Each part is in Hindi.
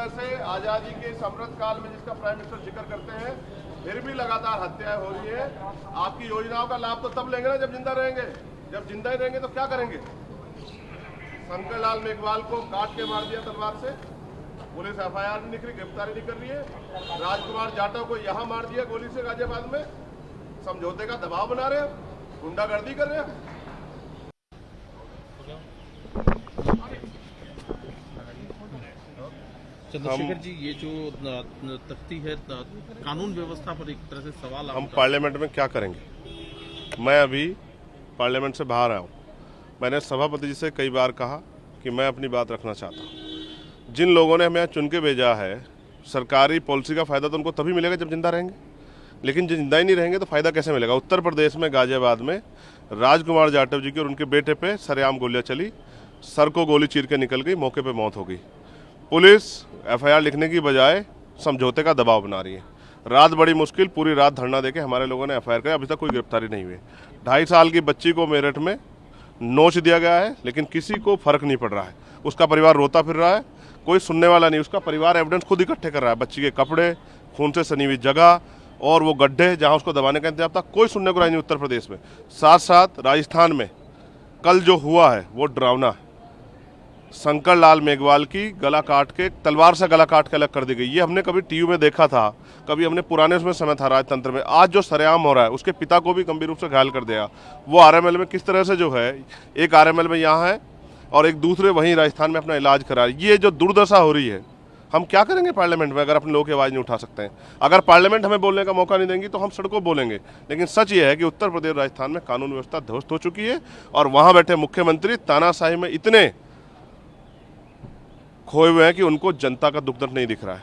तरह से आज़ादी के समृद्ध काल में जिसका प्राइम मिनिस्टर जिक्र करते हैं, फिर भी लगातार हत्याएं हो रही है। आपकी योजनाओं का लाभ तो तब लेंगे ना जब जिंदा रहेंगे। जब जिंदा ही रहेंगे तो क्या करेंगे? शंकर लाल मेघवाल को काट के मार दिया तलवार से, पुलिस एफआईआर नहीं लिख रही, गिरफ्तारी नहीं कर रही है। राजकुमार जाटव को यहाँ मार दिया गोली से गाजियाबाद में, समझौते का दबाव बना रहे हैं, गुंडागर्दी कर रहे हैं। चंद्रशेखर जी, ये जो तख्ती है कानून व्यवस्था पर एक तरह से सवाल हम पार्लियामेंट में क्या करेंगे? मैं अभी पार्लियामेंट से बाहर आया हूँ। मैंने सभापति जी से कई बार कहा कि मैं अपनी बात रखना चाहता हूँ। जिन लोगों ने हमें यहाँ चुन के भेजा है, सरकारी पॉलिसी का फ़ायदा तो उनको तभी मिलेगा जब जिंदा रहेंगे, लेकिन जो जिंदा ही नहीं रहेंगे तो फ़ायदा कैसे मिलेगा? उत्तर प्रदेश में गाजियाबाद में राजकुमार जाटव जी की और उनके बेटे पे सरेआम गोलियाँ चली, सर को गोली चीर के निकल गई, मौके पर मौत हो गई। पुलिस एफआईआर लिखने की बजाय समझौते का दबाव बना रही है। रात बड़ी मुश्किल, पूरी रात धरना देके हमारे लोगों ने एफआईआर किया, अभी तक कोई गिरफ्तारी नहीं हुई। 2.5 साल की बच्ची को मेरठ में नोच दिया गया है, लेकिन किसी को फर्क नहीं पड़ रहा है। उसका परिवार रोता फिर रहा है, कोई सुनने वाला नहीं। उसका परिवार एविडेंस खुद इकट्ठे कर रहा है, बच्ची के कपड़े, खून से सनी हुई जगह और वो गड्ढे जहाँ उसको दबाने का इंतजाम था, कोई सुनने को नहीं उत्तर प्रदेश में। साथ साथ राजस्थान में कल जो हुआ है वो डरावना है। शंकर लाल मेघवाल की गला काट के, तलवार से गला काट के अलग कर दी गई। ये हमने कभी टीवी में देखा था, कभी हमने पुराने उसमें समय था राजतंत्र में। आज जो सरेआम हो रहा है, उसके पिता को भी गंभीर रूप से घायल कर दिया। वो आरएमएल में किस तरह से जो है, एक आरएमएल में यहाँ है और एक दूसरे वहीं राजस्थान में अपना इलाज करा रही है। ये जो दुर्दशा हो रही है, हम क्या करेंगे पार्लियामेंट में अगर अपने लोगों की आवाज़ नहीं उठा सकते हैं? अगर पार्लियामेंट हमें बोलने का मौका नहीं देंगी तो हम सड़कों बोलेंगे। लेकिन सच ये है कि उत्तर प्रदेश राजस्थान में कानून व्यवस्था ध्वस्त हो चुकी है और वहाँ बैठे मुख्यमंत्री तानाशाही में इतने खोए हुए हैं कि उनको जनता का दुख दर्द नहीं दिख रहा है।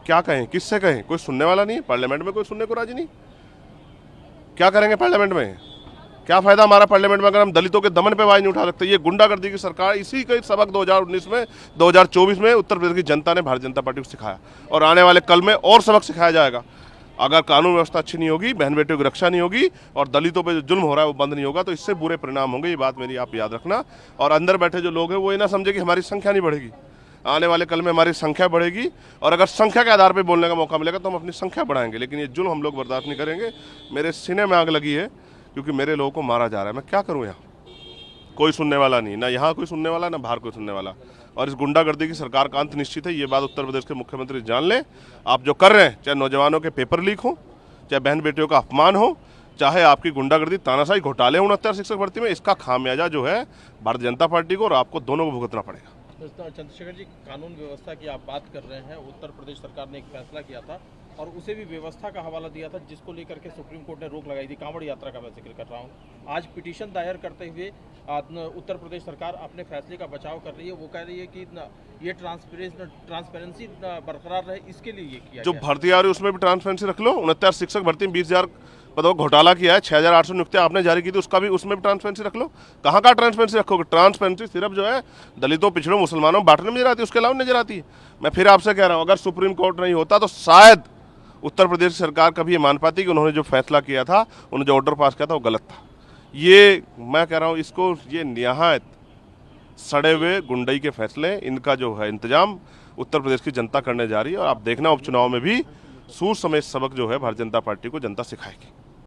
क्या कहें, किससे कहें? कोई सुनने वाला नहीं है पार्लियामेंट में, कोई सुनने को राजी नहीं। क्या करेंगे पार्लियामेंट में? क्या फायदा हमारा पार्लियामेंट में अगर हम दलितों के दमन पे आवाज नहीं उठा सकते? ये गुंडागर्दी की सरकार, इसी का सबक 2019 में 2024 में उत्तर प्रदेश की जनता ने भारतीय जनता पार्टी को सिखाया और आने वाले कल में और सबक सिखाया जाएगा। अगर कानून व्यवस्था अच्छी नहीं होगी, बहन बेटियों की रक्षा नहीं होगी और दलितों पे जो जुल्म हो रहा है वो बंद नहीं होगा, तो इससे बुरे परिणाम होंगे। ये बात मेरी आप याद रखना। और अंदर बैठे जो लोग हैं वो ये ना समझे कि हमारी संख्या नहीं बढ़ेगी। आने वाले कल में हमारी संख्या बढ़ेगी और अगर संख्या के आधार पर बोलने का मौका मिलेगा तो हम अपनी संख्या बढ़ाएंगे, लेकिन ये जुल्म हम लोग बर्दाश्त नहीं करेंगे। मेरे सीने में आग लगी है क्योंकि मेरे लोगों को मारा जा रहा है। मैं क्या करूं? यहाँ कोई सुनने वाला नहीं, ना यहाँ कोई सुनने वाला, ना बाहर कोई सुनने वाला। और इस गुंडागर्दी की सरकार का अंत निश्चित है। ये बात उत्तर प्रदेश के मुख्यमंत्री जान लें। आप जो कर रहे हैं, चाहे नौजवानों के पेपर लीक हो, चाहे बहन बेटियों का अपमान हो, चाहे आपकी गुंडागर्दी तानाशाही घोटाले 69 शिक्षक भर्ती में, इसका खामियाजा जो है भारतीय जनता पार्टी को और आपको दोनों को भुगतना पड़ेगा। चंद्रशेखर जी, कानून व्यवस्था की आप बात कर रहे हैं। उत्तर प्रदेश सरकार ने एक फैसला किया था और उसे भी व्यवस्था का हवाला दिया था, जिसको लेकर के सुप्रीम कोर्ट ने रोक लगाई थी। कांवड़ यात्रा का मैं जिक्र कर रहा हूँ। आज पिटीशन दायर करते हुए उत्तर प्रदेश सरकार अपने फैसले का बचाव कर रही है। वो कह रही है कि ये ट्रांसपेरेंसी बरकरार रहे, इसके लिए ये किया जो भर्ती आ रही है उसमें भी ट्रांसपेरेंसी रख लो। 69 शिक्षक भर्ती में 20,000 पदों घोटाला किया है, 6,800 नियुक्तियां आपने जारी की थी, उसका भी, उसमें भी ट्रांसपेरेंसी रख लो। कहाँ का ट्रांसपेरेंसी रखोगे? ट्रांसपेरेंसी सिर्फ जो है दलितों, पिछड़ों, मुसलमानों बांटने में नजर आती है, उसके अलावा नजर आती है। मैं फिर आपसे कह रहा हूँ, अगर सुप्रीम कोर्ट नहीं होता तो शायद उत्तर प्रदेश सरकार कभी ये मान पाती कि उन्होंने जो फैसला किया था, उन्होंने जो ऑर्डर पास किया था वो गलत था। ये मैं कह रहा हूँ, इसको ये निहायत सड़े हुए गुंडई के फैसले, इनका जो है इंतजाम उत्तर प्रदेश की जनता करने जा रही है। और आप देखना उपचुनाव में भी सूर समेत सबक जो है भारतीय जनता पार्टी को जनता सिखाएगी।